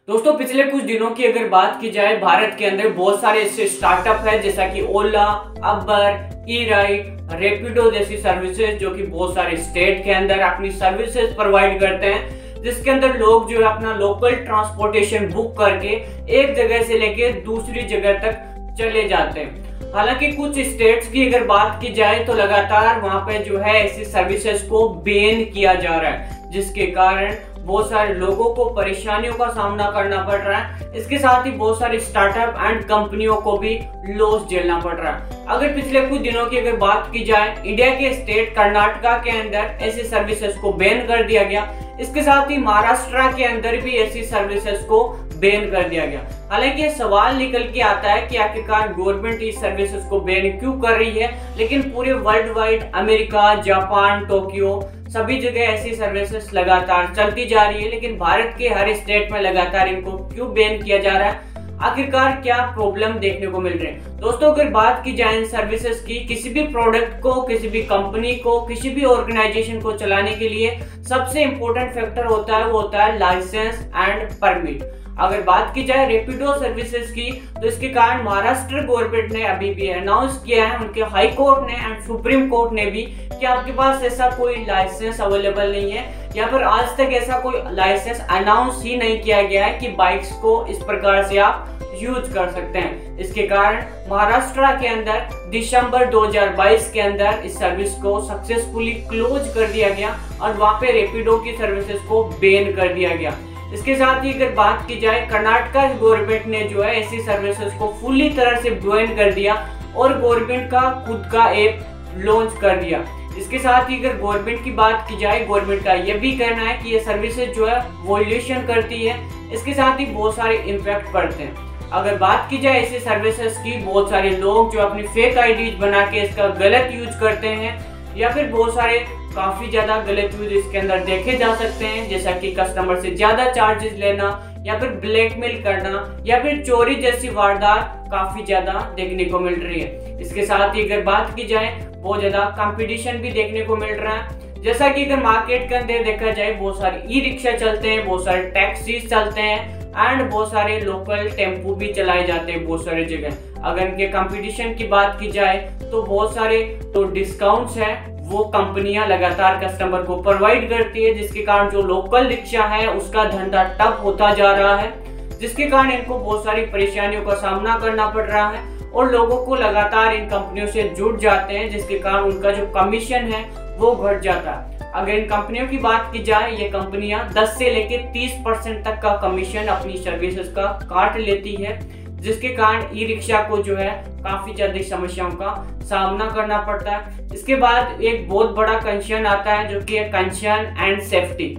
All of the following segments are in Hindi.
दोस्तों पिछले कुछ दिनों की अगर बात की जाए, भारत के अंदर बहुत सारे ऐसे स्टार्टअप है जैसा कि ओला, अबर, ई राइड, रेपिडो जैसी सर्विसेज जो कि बहुत सारे स्टेट के अंदर अपनी सर्विसेज प्रोवाइड करते हैं, जिसके अंदर लोग जो है अपना लोकल ट्रांसपोर्टेशन बुक करके एक जगह से लेके दूसरी जगह तक चले जाते हैं। हालांकि कुछ स्टेट्स की अगर बात की जाए तो लगातार वहां पे जो है ऐसी सर्विसेज को बैन किया जा रहा है, जिसके कारण बहुत सारे लोगों को परेशानियों का सामना करना पड़ रहा है। इसके साथ ही बहुत सारे स्टार्टअप एंड कंपनियों को भी लॉस झेलना पड़ रहा है। अगर पिछले कुछ दिनों की अगर बात की जाए, इंडिया के स्टेट कर्नाटका के अंदर ऐसी सर्विसेज को बैन कर दिया गया। इसके साथ ही महाराष्ट्र के अंदर भी ऐसी सर्विसेज को बैन कर दिया गया। हालांकि ये सवाल निकल के आता है कि आखिरकार गवर्नमेंट इस सर्विसेज को बैन क्यों कर रही है, लेकिन पूरे world wide America, Japan, Tokyo सभी जगह ऐसी सर्विसेज लगातार चलती जा रही है, लेकिन भारत के हर स्टेट में लगातार इनको क्यों बैन किया जा रहा है, आखिरकार क्या प्रॉब्लम देखने को मिल रहे हैं। दोस्तों अगर बात की जाए इन सर्विसेज की, किसी भी प्रोडक्ट को, किसी भी कंपनी को, किसी भी ऑर्गेनाइजेशन को चलाने के लिए सबसे इंपॉर्टेंट फैक्टर होता है, वो होता है लाइसेंस एंड परमिट। अगर बात की जाए रेपिडो सर्विसेज की, तो इसके कारण महाराष्ट्र गवर्नमेंट ने अभी भी अनाउंस किया है, उनके हाई कोर्ट ने एंड सुप्रीम कोर्ट ने भी, कि आपके पास ऐसा कोई लाइसेंस अवेलेबल नहीं है, या फिर आज तक ऐसा कोई लाइसेंस अनाउंस ही नहीं किया गया है कि बाइक्स को इस प्रकार से आप यूज कर सकते हैं। इसके कारण महाराष्ट्र के अंदर दिसंबर 2022 के अंदर इस सर्विस को सक्सेसफुली क्लोज कर दिया गया और वहां पे रेपिडो की सर्विसेज को बैन कर दिया गया। इसके साथ ही अगर बात की जाए, कर्नाटका गवर्नमेंट ने जो है ऐसी सर्विसेज को फुल्ली तरह से बैन कर दिया और गवर्नमेंट का खुद का ऐप लॉन्च कर दिया। इसके साथ ही अगर गवर्नमेंट की बात की जाए, गवर्नमेंट का यह भी कहना है कि ये सर्विसेज जो है वॉल्यूशन करती है। इसके साथ ही बहुत सारे इम्पैक्ट पड़ते हैं। अगर बात की जाए ऐसी सर्विसेज की, बहुत सारे लोग जो अपनी फेक आईडीज बना के इसका गलत यूज करते हैं, या फिर बहुत सारे काफी ज्यादा गलत यूज इसके अंदर देखे जा सकते हैं, जैसा कि कस्टमर से ज्यादा चार्जेस लेना, या फिर ब्लैकमेल करना, या फिर चोरी जैसी वारदात काफी ज्यादा देखने को मिल रही है। इसके साथ ही अगर बात की जाए, बहुत ज्यादा कंपटीशन भी देखने को मिल रहा है, जैसा कि अगर मार्केट के अंदर देखा जाए, बहुत सारे ई रिक्शा चलते हैं, बहुत सारे टैक्सी चलते हैं एंड बहुत सारे लोकल टेम्पो भी चलाए जाते हैं बहुत सारे जगह। अगर इनके कंपटीशन की बात की जाए तो बहुत सारे तो डिस्काउंट्स हैं वो कंपनियां लगातार कस्टमर को प्रोवाइड करती है, जिसके कारण जो लोकल रिक्शा है उसका धंधा ठप होता जा रहा है, जिसके कारण इनको बहुत सारी परेशानियों का सामना करना पड़ रहा है और लोगों को लगातार इन कंपनियों से जुड़ जाते हैं, जिसके कारण उनका जो कमीशन है वो घट जाता है। अगर इन कंपनियों की बात की जाए, ये कंपनियां 10 से लेकर 30% तक का कमीशन अपनी सर्विसेज का काट लेती है, जिसके कारण ई रिक्शा को जो है काफी ज्यादा समस्याओं का सामना करना पड़ता है। इसके बाद एक बहुत बड़ा कंसर्न आता है, जो कि है कंसर्न एंड सेफ्टी।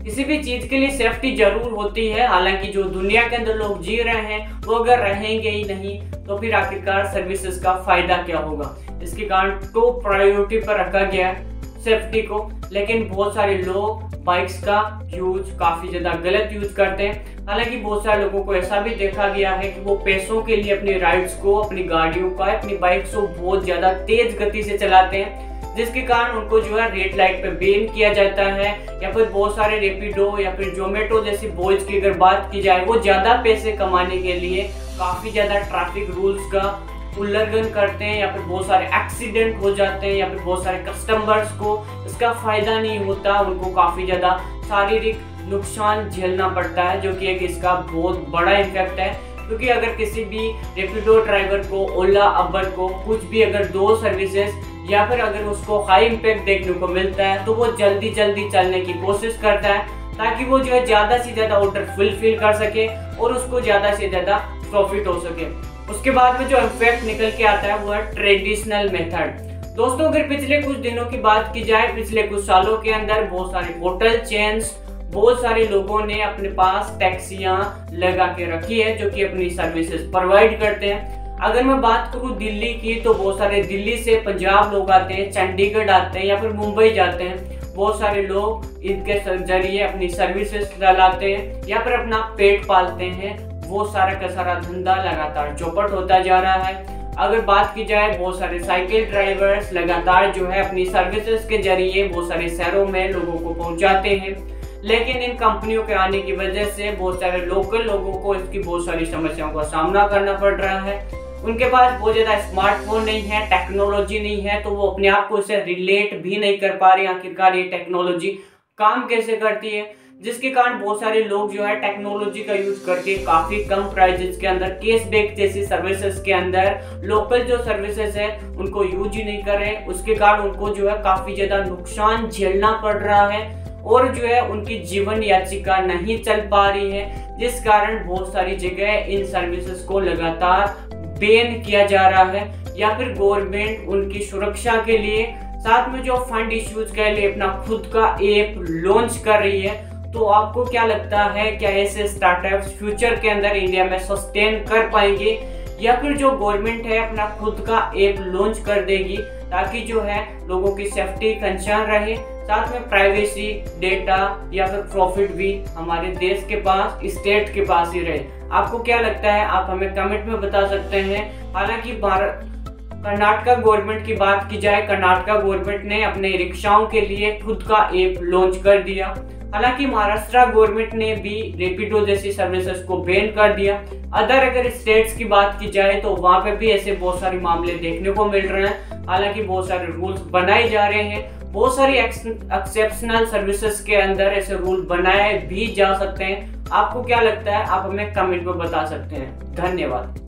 किसी भी चीज के लिए सेफ्टी जरूर होती है, हालांकि जो दुनिया के अंदर लोग जी रहे हैं वो अगर रहेंगे ही नहीं तो फिर आखिरकार सर्विसेज का फायदा क्या होगा। इसके कारण टॉप प्रायोरिटी पर रखा गया है सेफ्टी को, लेकिन बहुत सारे लोग बाइक्स का यूज काफी ज्यादा गलत यूज करते हैं। हालांकि बहुत सारे लोगों को ऐसा भी देखा गया है कि वो पैसों के लिए अपनी राइड्स को, अपनी गाड़ियों का, अपनी बाइक्स को बहुत ज्यादा तेज गति से चलाते हैं, जिसके कारण उनको जो है रेड लाइट पे बैन किया जाता है। या फिर बहुत सारे रेपिडो या फिर जोमेटो जैसी बॉयज की अगर बात की जाए, वो ज्यादा पैसे कमाने के लिए काफी ज्यादा ट्रैफिक रूल्स का उल्लंघन करते हैं, या फिर बहुत सारे एक्सीडेंट हो जाते हैं, या फिर बहुत सारे कस्टमर्स को इसका फायदा नहीं होता, उनको काफी ज्यादा शारीरिक नुकसान झेलना पड़ता है, जो कि एक इसका बहुत बड़ा इम्पैक्ट है। क्योंकि अगर किसी भी रेपिडो ड्राइवर को, ओला, अबर को कुछ भी अगर दो सर्विसेज या फिर अगर उसको हाई इम्पैक्ट देखने को मिलता है, तो वो जल्दी जल्दी चलने की कोशिश करता है, ताकि वो जो है ज्यादा से ज्यादा ऑर्डर फुलफिल कर सके और उसको ज्यादा से ज्यादा प्रॉफिट हो सके। उसके बाद में जो इफेक्ट निकल के आता है वो है ट्रेडिशनल मेथड। दोस्तों अगर पिछले कुछ दिनों की बात की जाए, पिछले कुछ सालों के अंदर बहुत सारे होटल चेन्स, बहुत सारे लोगों ने अपने पास टैक्सियां लगा के रखी है, जो कि अपनी सर्विसेज प्रोवाइड करते हैं। अगर मैं बात करूं दिल्ली की, तो बहुत सारे दिल्ली से पंजाब लोग आते हैं, चंडीगढ़ आते हैं, या फिर मुंबई जाते हैं। बहुत सारे लोग इनके जरिए अपनी सर्विसेज चलाते हैं या फिर अपना पेट पालते हैं। वो सारा का सारा धंधा लगातार चौपट होता जा रहा है। अगर बात की जाए, बहुत सारे साइकिल ड्राइवर्स लगातार जो है अपनी सर्विसेज के जरिए बहुत सारे शहरों में लोगों को पहुंचाते हैं, लेकिन इन कंपनियों के आने की वजह से बहुत सारे लोकल लोगों को इसकी बहुत सारी समस्याओं का सामना करना पड़ रहा है। उनके पास बहुत ज़्यादा स्मार्टफोन नहीं है, टेक्नोलॉजी नहीं है, तो वो अपने आप को इससे रिलेट भी नहीं कर पा रहे आखिरकार ये टेक्नोलॉजी काम कैसे करती है, जिसके कारण बहुत सारे लोग जो है टेक्नोलॉजी का यूज करके काफी कम प्राइजेस के अंदर कैशबैक जैसी सर्विसेज के अंदर लोकल जो सर्विसेज है उनको यूज ही नहीं कर रहे। उसके कारण उनको जो है काफी ज्यादा नुकसान झेलना पड़ रहा है और जो है उनकी जीवन याचिका नहीं चल पा रही है, जिस कारण बहुत सारी जगह इन सर्विसेज को लगातार बैन किया जा रहा है या फिर गवर्नमेंट उनकी सुरक्षा के लिए साथ में जो फंड इश्यूज के लिए अपना खुद का ऐप लॉन्च कर रही है। तो आपको क्या लगता है, क्या ऐसे स्टार्टअप्स फ्यूचर के अंदर इंडिया में सस्टेन कर पाएंगे या फिर जो गवर्नमेंट है अपना खुद का ऐप लॉन्च कर देगी ताकि जो है लोगों की सेफ्टी कंसर्न रहे, साथ में प्राइवेसी, डेटा या फिर प्रॉफिट भी हमारे देश के पास, स्टेट के पास ही रहे। आपको क्या लगता है, आप हमें कमेंट में बता सकते हैं। हालांकि कर्नाटका गवर्नमेंट की बात की जाए, कर्नाटका गवर्नमेंट ने अपने रिक्शाओं के लिए खुद का ऐप लॉन्च कर दिया। हालांकि महाराष्ट्र गवर्नमेंट ने भी रैपिडो जैसी सर्विसेज को बैन कर दिया। अगर स्टेट्स की बात की जाए तो वहां पे भी ऐसे बहुत सारे मामले देखने को मिल रहे हैं। हालांकि बहुत सारे रूल्स बनाए जा रहे हैं, बहुत सारी एक्सेप्शनल सर्विसेज के अंदर ऐसे रूल बनाए भी जा सकते हैं। आपको क्या लगता है, आप हमें कमेंट में बता सकते हैं। धन्यवाद।